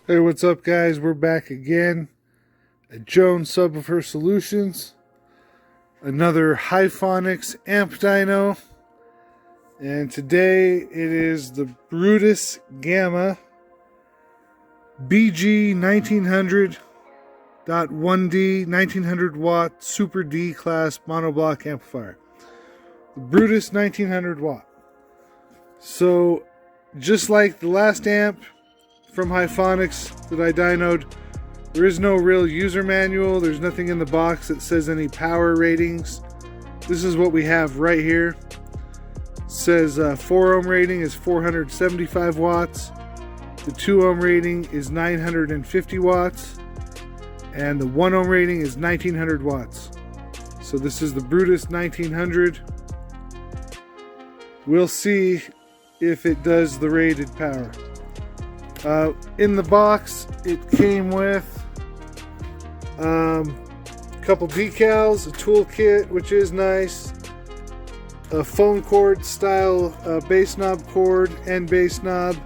Hey, what's up guys? We're back again at Jones Subwoofer Solutions. Another Hifonics amp dyno. And today it is the Brutus Gamma BG-1900.1D 1900 watt Super D class monoblock amplifier. The Brutus 1900 watt. So just like the last amp from Hifonics that I dynoed, there is no real user manual. There's nothing in the box that says any power ratings. This is what we have right here. It says 4 ohm rating is 475 watts. The 2 ohm rating is 950 watts. And the 1 ohm rating is 1900 watts. So this is the Brutus 1900. We'll see if it does the rated power. In the box, it came with a couple decals, a toolkit, which is nice, a phone cord style bass knob cord and bass knob,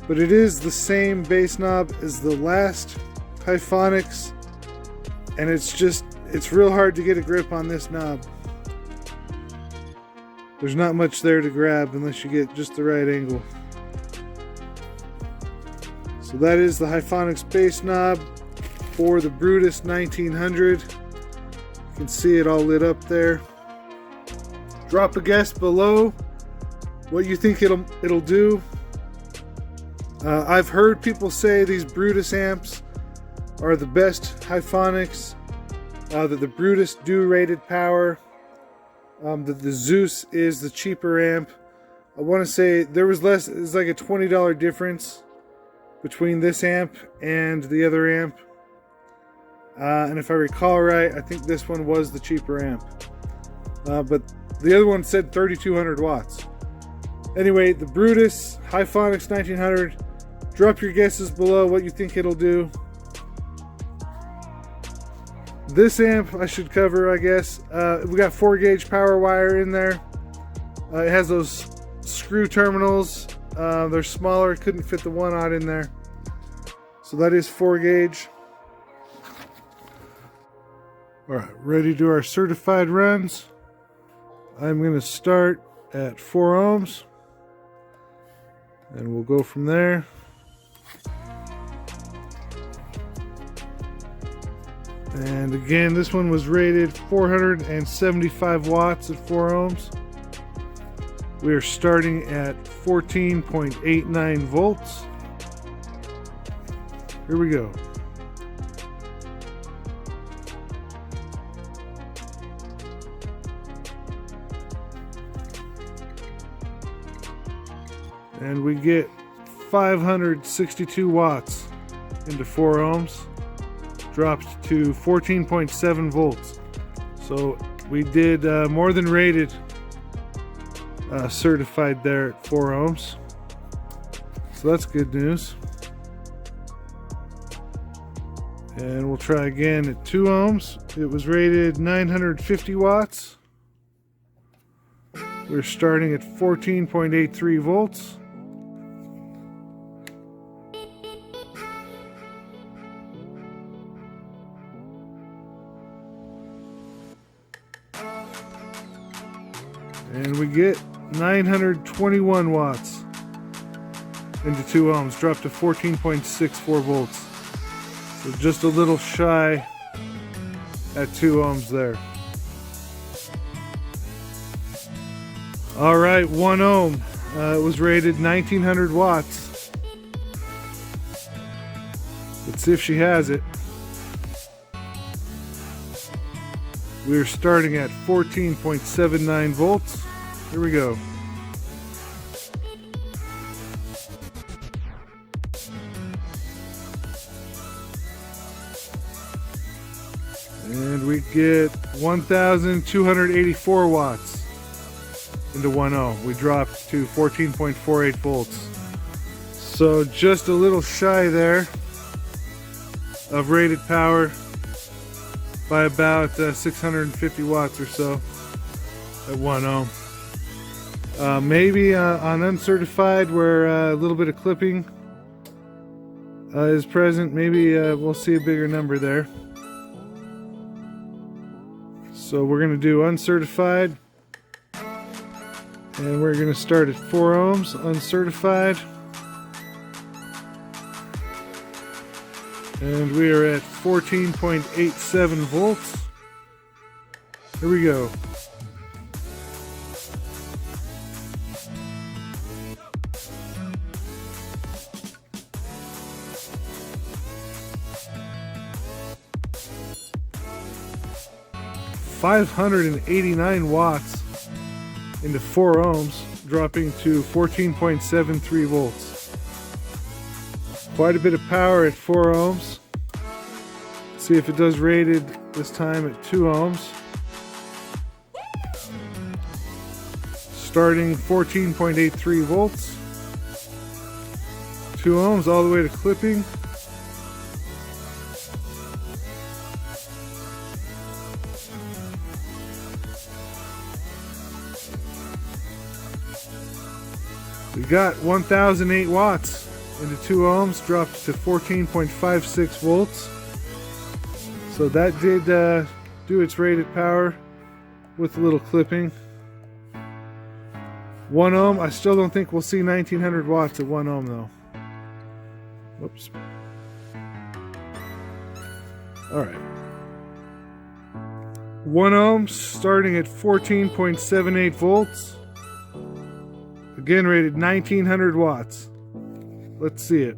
but it is the same bass knob as the last Hifonics, and it's real hard to get a grip on this knob. There's not much there to grab unless you get just the right angle. So that is the Hifonics bass knob for the Brutus 1900. You can see it all lit up there. Drop a guess below what you think it'll do. I've heard people say these Brutus amps are the best Hifonics, that the Brutus do rated power, that the Zeus is the cheaper amp. I want to say there was less, it's like a $20 difference between this amp and the other amp. And if I recall right, I think this one was the cheaper amp. But the other one said 3200 watts. Anyway, the Brutus Hifonics 1900. Drop your guesses below what you think it'll do. This amp I should cover, I guess. We got 4 gauge power wire in there. It has those screw terminals. They're smaller, couldn't fit the 1/0 in there. So that is 4 gauge. Alright, ready to do our certified runs. I'm going to start at 4 ohms. And we'll go from there. And again, this one was rated 475 watts at 4 ohms. We are starting at 14.89 volts. Here we go. And we get 562 watts into 4 ohms. Dropped to 14.7 volts. So we did more than rated certified there at 4 ohms. So that's good news. And we'll try again at 2 ohms. It was rated 950 watts. We're starting at 14.83 volts. And we get 921 watts into 2 ohms, dropped to 14.64 volts. So just a little shy at 2 ohms there. All right, 1 ohm. It was rated 1900 watts. Let's see if she has it. We're starting at 14.79 volts. Here we go. And we get 1,284 watts into 1 ohm. We dropped to 14.48 volts. So just a little shy there of rated power by about 650 watts or so at 1 ohm. Maybe on uncertified where a little bit of clipping is present. Maybe we'll see a bigger number there. So we're going to do uncertified, and we're going to start at 4 ohms, uncertified, and we are at 14.87 volts. Here we go. $589 watts into 4 ohms, dropping to 14.73 volts. Quite a bit of power at 4 ohms. See if it does rated this time at 2 ohms. Starting 14.83 volts. 2 ohms all the way to clipping. We got 1008 watts into 2 ohms, dropped to 14.56 volts. So that did do its rated power with a little clipping. 1 ohm, I still don't think we'll see 1900 watts at 1 ohm though. Whoops. Alright. 1 ohm starting at 14.78 volts. Again rated 1900 watts. Let's see it.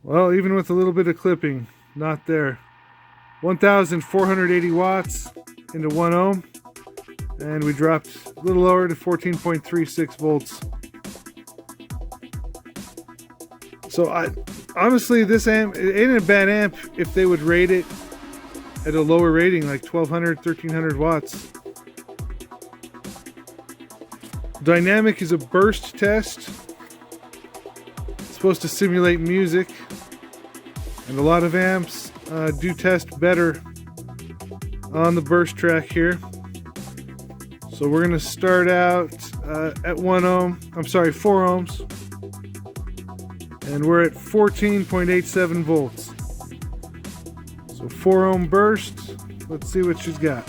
Well, even with a little bit of clipping, not there. 1480 watts into 1 ohm, and we dropped a little lower to 14.36 volts. So honestly, this amp, it ain't a bad amp if they would rate it at a lower rating, like 1200, 1300 watts. Dynamic is a burst test. It's supposed to simulate music, and a lot of amps do test better on the burst track here. So we're gonna start out at 1 ohm, I'm sorry, 4 ohms. And we're at 14.87 volts. So 4 ohm burst. Let's see what she's got.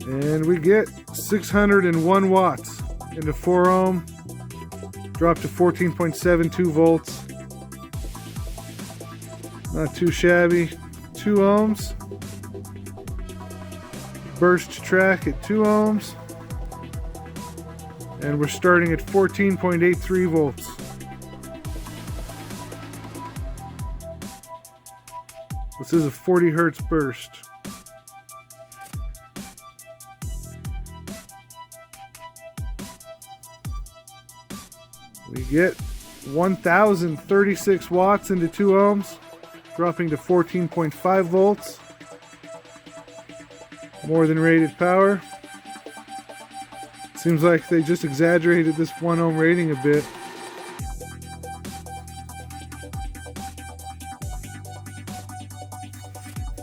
And we get 601 watts into 4 ohm. Drop to 14.72 volts. Not too shabby. 2 ohms. Burst track at 2 ohms. And we're starting at 14.83 volts. This is a 40 hertz burst. We get 1036 watts into 2 ohms. Dropping to 14.5 volts. More than rated power. Seems like they just exaggerated this 1 ohm rating a bit.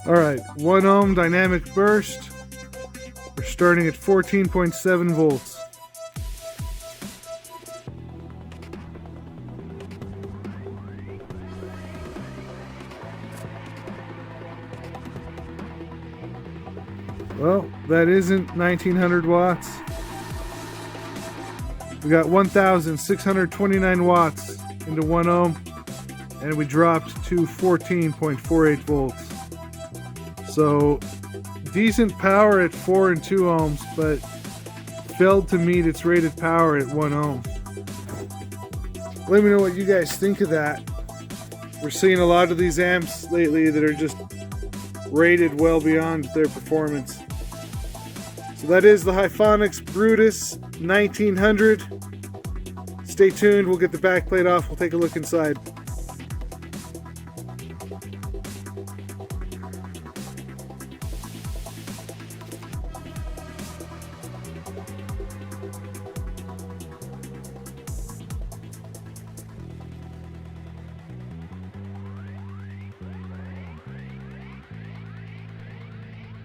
Alright, 1 ohm dynamic burst. We're starting at 14.7 volts. Well, that isn't 1900 watts. We got 1629 watts into 1 ohm, and we dropped to 14.48 volts. So decent power at 4 and 2 ohms, but failed to meet its rated power at 1 ohm. Let me know what you guys think of that. We're seeing a lot of these amps lately that are just rated well beyond their performance. So that is the Hifonics Brutus 1900. Stay tuned, we'll get the back plate off, we'll take a look inside.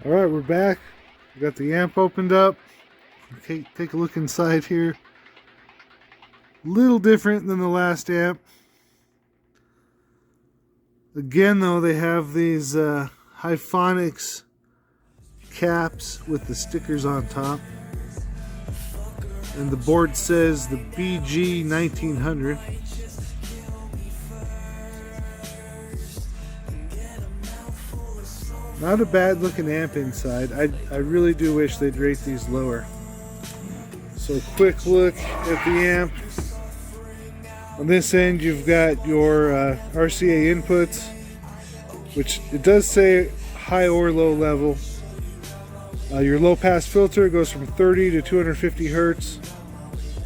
Alright, we're back. We got the amp opened up. Okay, take a look inside here. Little different than the last amp. Again though, they have these Hifonics caps with the stickers on top. And the board says the BG-1900. Not a bad looking amp inside. I really do wish they'd rate these lower. So quick look at the amp. On this end you've got your RCA inputs, which it does say high or low level. Your low pass filter goes from 30 to 250 Hertz.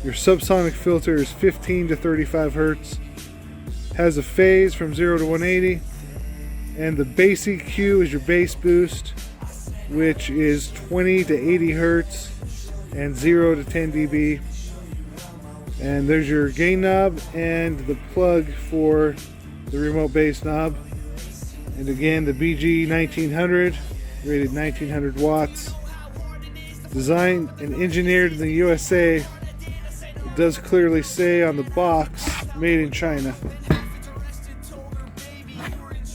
Your subsonic filter is 15 to 35 Hertz. Has a phase from 0 to 180. And the bass EQ is your bass boost, which is 20 to 80 Hertz and 0 to 10 dB. And there's your gain knob and the plug for the remote bass knob. And again, the BG-1900, rated 1900 watts. Designed and engineered in the USA. It does clearly say on the box, made in China.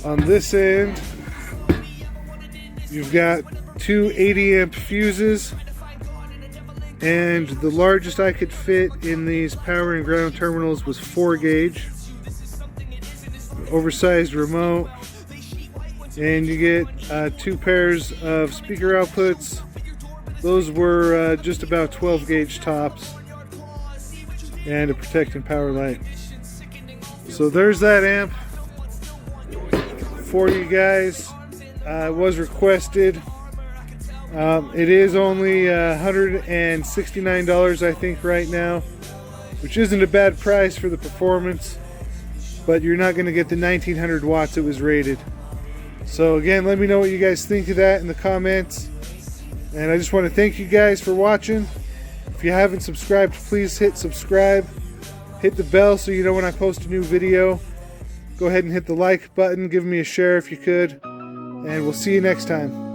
On this end, you've got two 80 amp fuses, and the largest I could fit in these power and ground terminals was 4 gauge. Oversized remote, and you get 2 pairs of speaker outputs. Those were just about 12 gauge tops, and a protecting power light. So there's that amp for you guys. It was requested. It is only $169 I think right now, which isn't a bad price for the performance, but you're not going to get the 1900 watts it was rated. So again, let me know what you guys think of that in the comments, and I just want to thank you guys for watching. If you haven't subscribed, please hit subscribe, hit the bell so you know when I post a new video. Go ahead and hit the like button, give me a share if you could, and we'll see you next time.